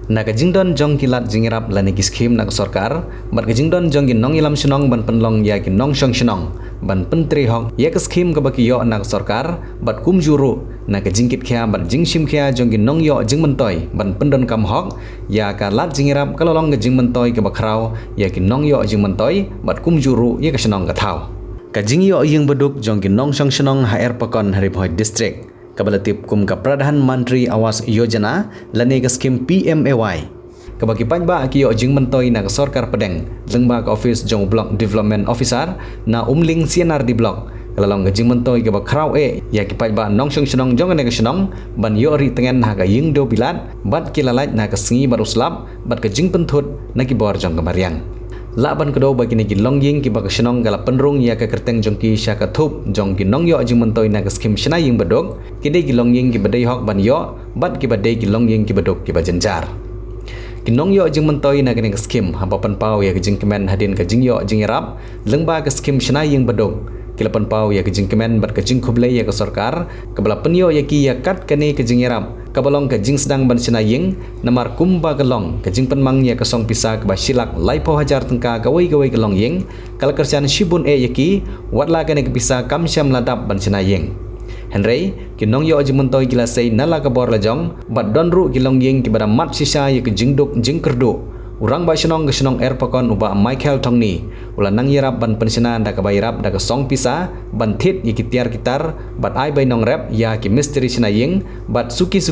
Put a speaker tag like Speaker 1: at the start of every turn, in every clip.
Speaker 1: Naga jingdon jong kilat jingirap lani ki skim nak sarkar, bat ka jingdon jong nong ilam shenong ban penlong ya ki nong shong shenong, ban pentri hok ya ka skim ka baki yo nak sarkar, bat kum juru naga jingkit kya bat jingshim kya jong nong yo jing mentoy ban pendon kam hok ya ka lat jingirap kalolong ka jing mentoy ka bakrau ya ki nong yo jing mentoy bat kum juru ya ka shenong ka thau. Ka jing yo yeng beduk jong nong shong shenong HR Pakon Haribhoi District. Kabalatip kum ka Pradhan Mantri Awas Yojana lani ka skim PMAY. Kabaki pajba akiyo jing mentoy na sarkar Pedeng, lengba ka office jong block development officer na umling CNR di block. Kalalong ka jing mentoy ka bakraw ya ki pajba nong shong shenong jong na ka shenong ban yo ri tengen na ka ying do bilat bat kilalaj na ka singi bar uslap bat ka jing penthut na ki bor jong ka mariang. Laban kedua bagi negi longying ki baka shenong gala penrung ya ka kerteng jong ki syaka thup jong ki nong yo jing mentoy na ka skim shena ying bedok kide ki longying ki badai hok ban yo bat ki badai ki longying ki bedok ki bajenjar ki nong yo jing mentoy na ka skim hamba pan pau ya ka jing kemen hadin ka jing yo jing irap lengba ka skim shena ying bedok kilapan pau ya ka jing kemen bat ka jing khublai ya ka sarkar kabala penyo ya ki ya kat kane ka jing irap kabalong ka jing sedang ban shena ying namar kumba galong ka jing penmang ya ka song pisa ka basilak laipo hajar tengka gawai galong ying kala kerjaan shibun yaki watla kane ka pisa kam syam ladap ban shena ying Henry ki nong yo jing mentoy gila sei nala ka bor lajong bat donru gilong ying ki bada mat sisa ya ka jingduk jing kerdu urang ba shenong HR Pakon uba Michael Tongni ula nang yirap ban pensina da ka bayrap da ka song pisa ban thit ya ki tiar kitar bat ai bai nong rap ya ki misteri shena ying bat suki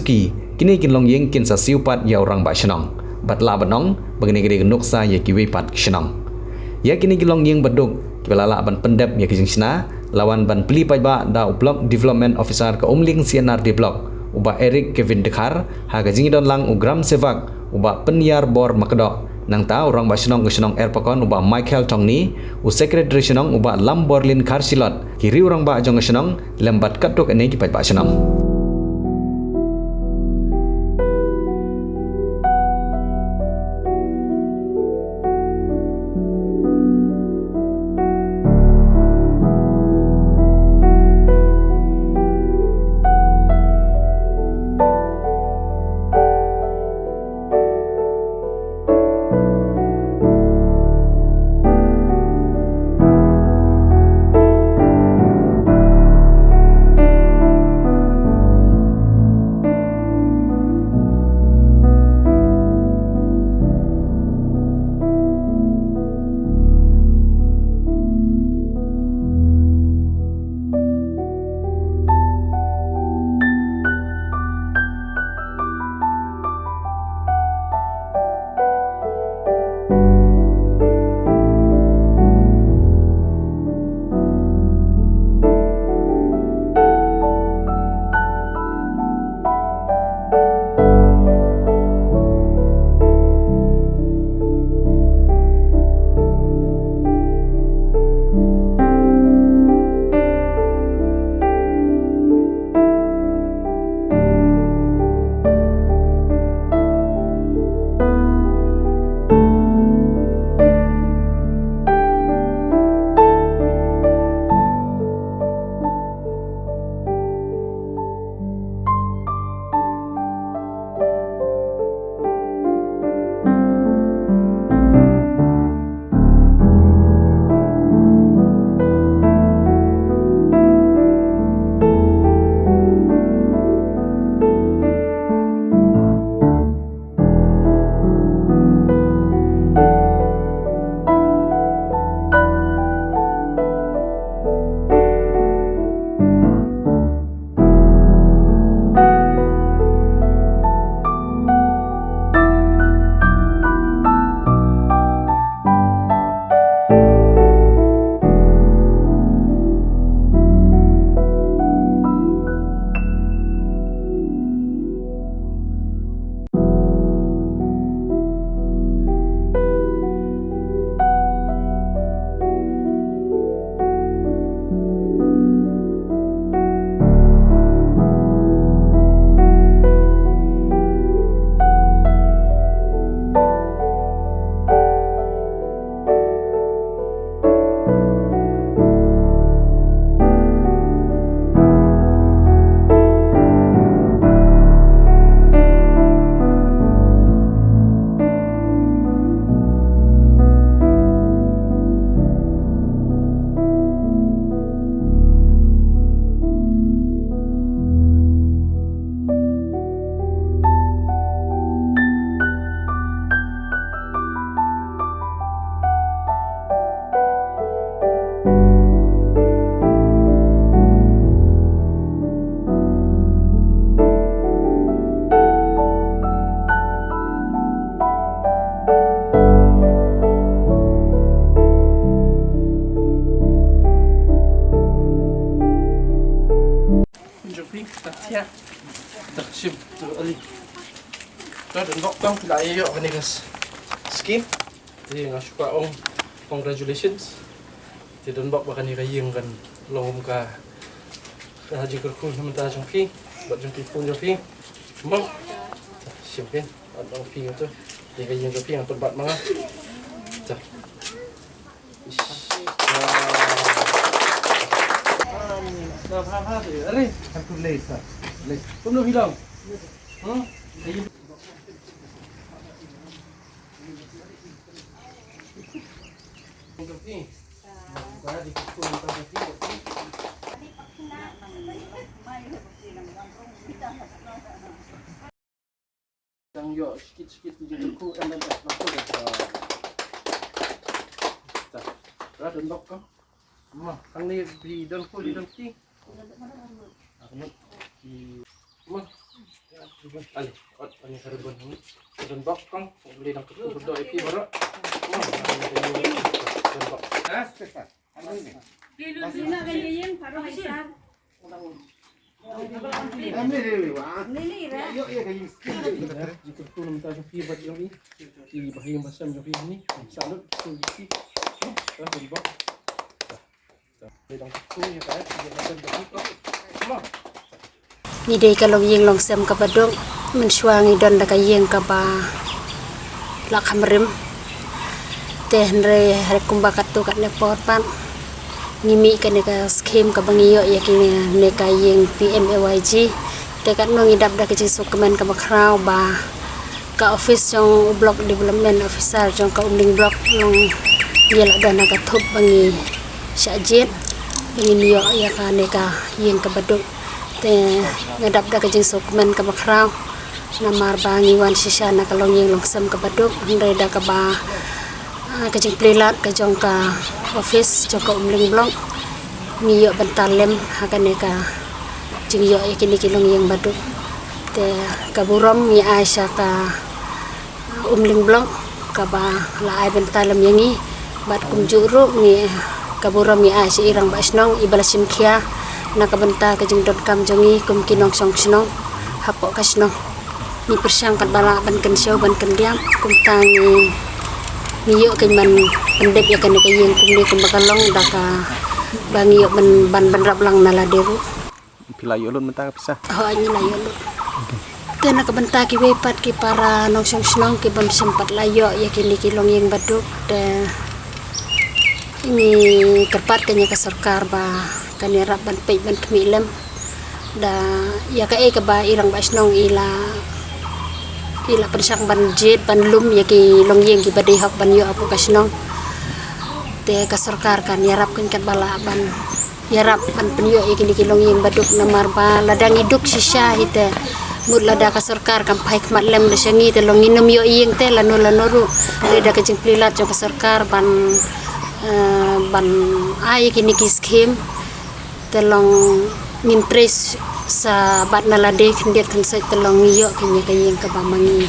Speaker 1: kini kin long ying kin sa siupat ya urang ba shenong bat la banong bagni gede nuksa ya ki wepat shenong ya kini kin long ying beduk ki balala ban pendep ya ki jing shena lawan ban pli pajba da block development officer ka umling CNR di block uba Eric Kevin Dekhar ha ka jingidon lang ugram sevak uba penyar bor makdo nang ta orang ba shenong HR Pakon uba Michael Tongni u secretary shenong uba lam borlin karsilot kiri orang ba jong shenong lembat katuk ene ki pajba shenong.
Speaker 2: ya. Tersim tu ali. Tu dan bok tong lại yo cái này cái scheme. Thì ngah suka congratulations. Thì dan bok bakal ni kayeng kan long ka. Haji kerku sementara trong phi, buat trong pun trong phi. Mong. Simpen, ada phi tu. Ni kayeng trong phi yang tempat mana. Cak. Dah apa tu? Ari, aku leh sah. Leh. Kamu bilang. Yang yo sikit-sikit dijadiku dan masuk dah. Dah dendok kau. Mah, kan ni di dalam ti. Aku di mah. Ali, ani karbon ni. Dendok kau, boleh nak tu berdoa itu baru. Dendok. Spesial.
Speaker 3: Lina ganyan para haisar.
Speaker 2: Jika tu minta joki buat joki, di bahaya macam joki ni, salut tu joki. Dah dendok.
Speaker 3: Ni dei kalong yeng long sem ka badong men suangi don da ka yeng ka ba la khamrim te henre har kumba katu kat ne pot pan ngimi ka ne ka scheme ka bangiyo ya ki ne ka yeng PMAYG te kat no ngidap da ka ji dokumen ka bakrau ba ka office jong block development officer jong ka umling block long yela dana ka thop bangi Syajid ingin yo ya ka neka yeng ka baduk te ngadap da ka jing sokmen ka bakrau namar bangi wan sisa na kalong yeng longsam ka baduk ndai da ka ba ka jing plilat ka jong ka office jong ka umling blong ni yo bentalem ha ka neka jing yo ikini kilong yeng baduk te ka burom ni aisha ka umling blong ka ba la ai bentalem yengi bat kumjuru ni kaburam ya si irang basnong ibalasim kia nakabenta kajing kam jongi kum kinong song snong hapo kasnong ni persang kat bala ban kan show ban kan diam kum tangi niyo kay man pendek ya kan kayeng kum ni kum bakalong daka bangi yo ban rap lang naladeru
Speaker 1: Pila yulun mentang pisah.
Speaker 3: oh anyi la yo te nakabenta ki wepat ki para nong song snong ki bam sempat layo ya kini kilong yang baduk de ini kerpat kanya ka sarkar ba kanya rap ban pay ban kemilem da ya ka ba irang basnong ila pensang ban jet ban lum ya ki longyeng ki badai hak ban yo apu kasnong te ka sarkar kan ya rap kan bala ban ya rap ban penyo ya ki longyeng baduk namar ba ladang iduk sisa hite mut lada ka sarkar kan pai kmat lem de sengi te longinem yo yeng te lanoru leda ka jing plilat jo ka sarkar ban ban ai kini ki scheme telong ngimpress sa bat nalade kendiat kan sai telong yo kini kayeng ka bamangi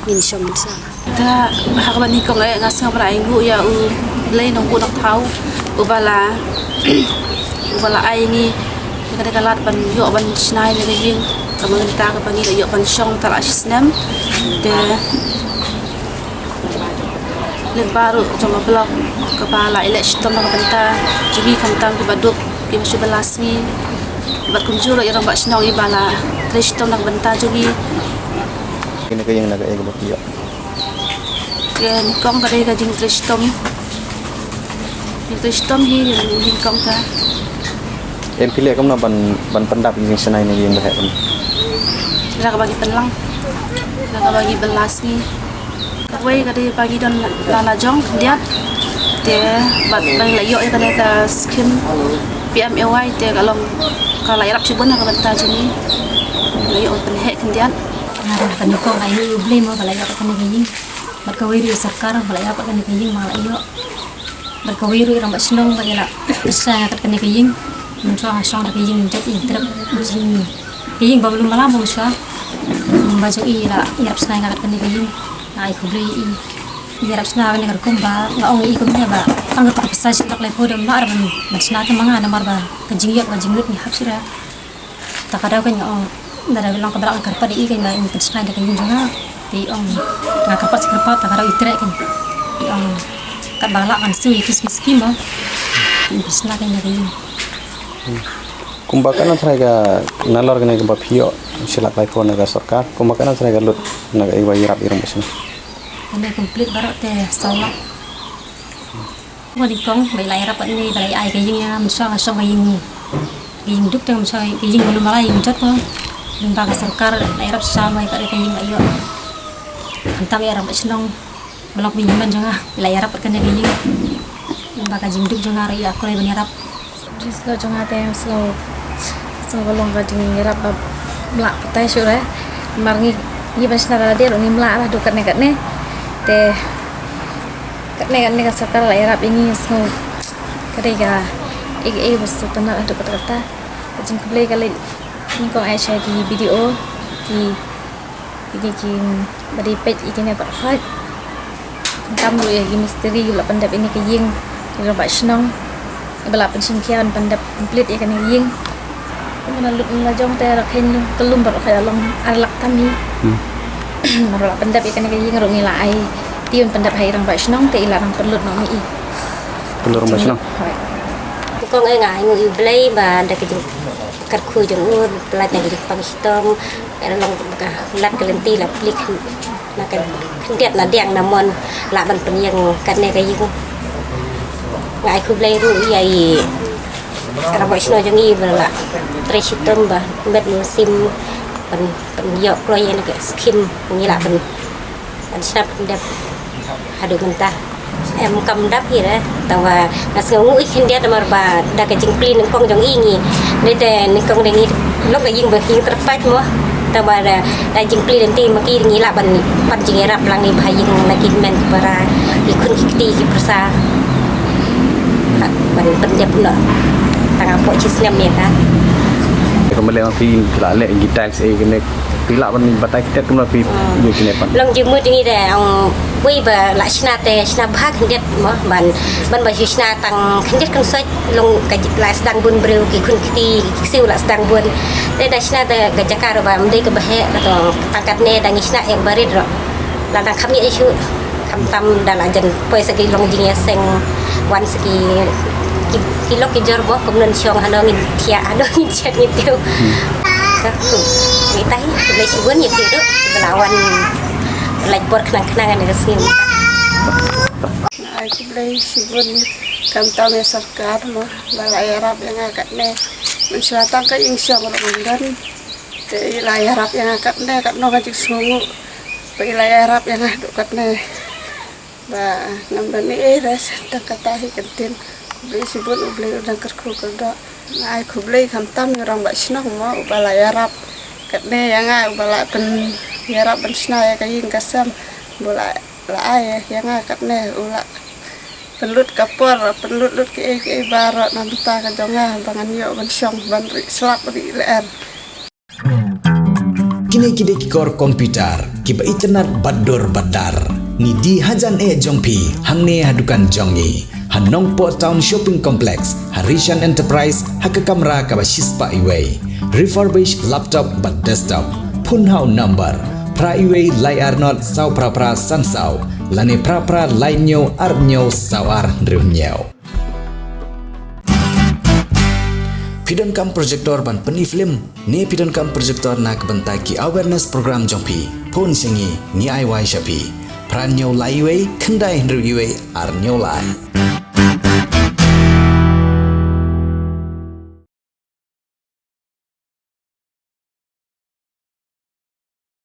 Speaker 3: minsom sa
Speaker 4: ta hak bani ko ngai ngas ngabra ingu ya u lei nong ku nak thau ubala ai ni kada kalat ban yo ban snai le kayeng ka mangta ka bangi yo ban song tala snem de baru cuma blok kepala elek sitom nak benta jadi kantang ke baduk ke masih belasmi bat kunjur orang bak senau ibala tres sitom nak benta jadi
Speaker 1: Kini kayeng naga ega bakiyo.
Speaker 4: ken kong kare ka jing tres sitom hi jing kong ta
Speaker 1: Em pilih kamu na ban pendap yang senai ni yang bahaya.
Speaker 4: nak bagi pelang nak bagi belasmi kawai kade pagi don lana jong dia te bat bang layo e kana ka skim PMAY te kalong kala irap sibon ka banta jini layo pen he kendian
Speaker 5: ada kan ko ai ni ublay mo kala ya kan ni bat kawai ri sarkar kala ya kan ni mala iyo bat kawai ri ram basnong ka ila sa kan ni mun so ha song ka jat intrap jini kaying bablu malam mo sa baju ila irap sa ka kan ni ai kubri i yarap sna ne garkum ba ngong i kumnya ba ang ta pisa silak le podom na arban masna ta manga na marba ka jingyat ba jingut ni hapsira ta kada ka ngong Dari bilang keberak kerpa di ikan baik pensenai dari kayu juga. Di dengan kerpa sekerpa tak ada itrek kan. Di kat balak kan sui kis mah. Pensenai kan dari kayu.
Speaker 6: Kumbakan antara ga nalor kena gempa pio silak lai phone naga sarkar kumbakan antara ga lut naga iwa irap irum besin.
Speaker 5: Ini komplit baru teh salah. Mau dikong bayi lahir apa ni bayi ai kayingnya misal asal kaying kaying duk teh misal kaying belum malah kaying jat pun lembaga sarkar lahir sama kat kaying ayo. Hantam ya ramai senang belok pinjaman jangan lahir apa kan kaying lembaga jinduk jangan hari aku lagi berharap.
Speaker 4: Jislo jangan teh so golong gading ngerap melak petai sure marngi ni pasna dia ni melak lah dukat ne te katne ka sakar la erap ini so karega besu tanah dukat kata jing play kali ni ko ai share di video di badi page ikine par khat tam lu ya misteri la pandap ini ke ying ro ba snong bala pensingkian pandap komplit ya kan ying menalut melajong teh rakhin kelum baru kaya long alak kami marula pendap ikan kayi ngarung nilai tiun pendap hai rang basnong teh ilarang pelut nomi i
Speaker 6: Pelur basnong
Speaker 7: con ai ngai ngui blay ba da ke kat khu jong u plat na ke pangstom era long ka lat kelenti la plik na kan kendiat na diang namon la ban penyeng kan ne kayi ngai khu blay ru ai era basno jong i bala tresitum ba bet musim pen yok kloy na ke skim ni la ben snap pendap hadu mentah em cầm đắp gì đấy tao và là sầu ngũ khi đi mà bà đã cái chính plin con giống y nhỉ đây để con đây nghĩ lúc cái gì vừa khi tập phát mua tao và là chính plin tiền mà kia nghĩ là bạn chỉ nghe rap lăng đi phải gì là kinh men para thì kun kiti ki persa bạn nhập nữa tengah pok cisnem ya kan
Speaker 6: kembali lagi la le gitar se kene pila ban batai kita kembali pi yo kene pan
Speaker 7: long jemu ini deh quy và lại sna te sna bhak hendet mo ban ba sna tang hendet kan soi long ka lại sedang bun breu ki kun kiti siu la sedang bun de da sna te ka jakar ba mdei ka bahe atau tangkat ne dang sna yang barit ro la dang kami isu kam tam dala jan poi sagi long jing seng wan sagi kilo ki jor bo kemudian siong hano ngin tia hano ngin chat ngitiu ka tu ngi tai le sibun ngitiu do belawan lagi buat kenang-kenangan dengan sini.
Speaker 3: Aku beli sibun kantong ya sarkar mah balai Arab yang agak ne mensulatang ke insyong Ramadan te ilai Arab yang agak ne kat no kajik sungu pe ilai Arab yang agak ne ba namban ni res tak katahi kentin beli sibun beli udang kerku kerda aku beli kantam orang bak sinah mah balai Arab kat ne yang balai pen Yarap bersna ya kayin kasam bola la ay yang akat ne ula pelut kapor pelut ke barat namta ka jonga bangan yo bensong ban slap ri ler
Speaker 1: Kini kikor komputer kiba internet bador badar ni di hajan jongpi hangne hadukan jongi hanong po town shopping complex Harishan Enterprise haka kamera ka shispa iway refurbish laptop but desktop punhau number pra iway layar not sau pra sansau lani pra lainyo arnyo sawar drunyo pidon kam projector ban peni film ni pidon kam projector nak bentaki awareness program jompi pon singi ni ai shapi pranyo laiway kendai ndru iway arnyo lai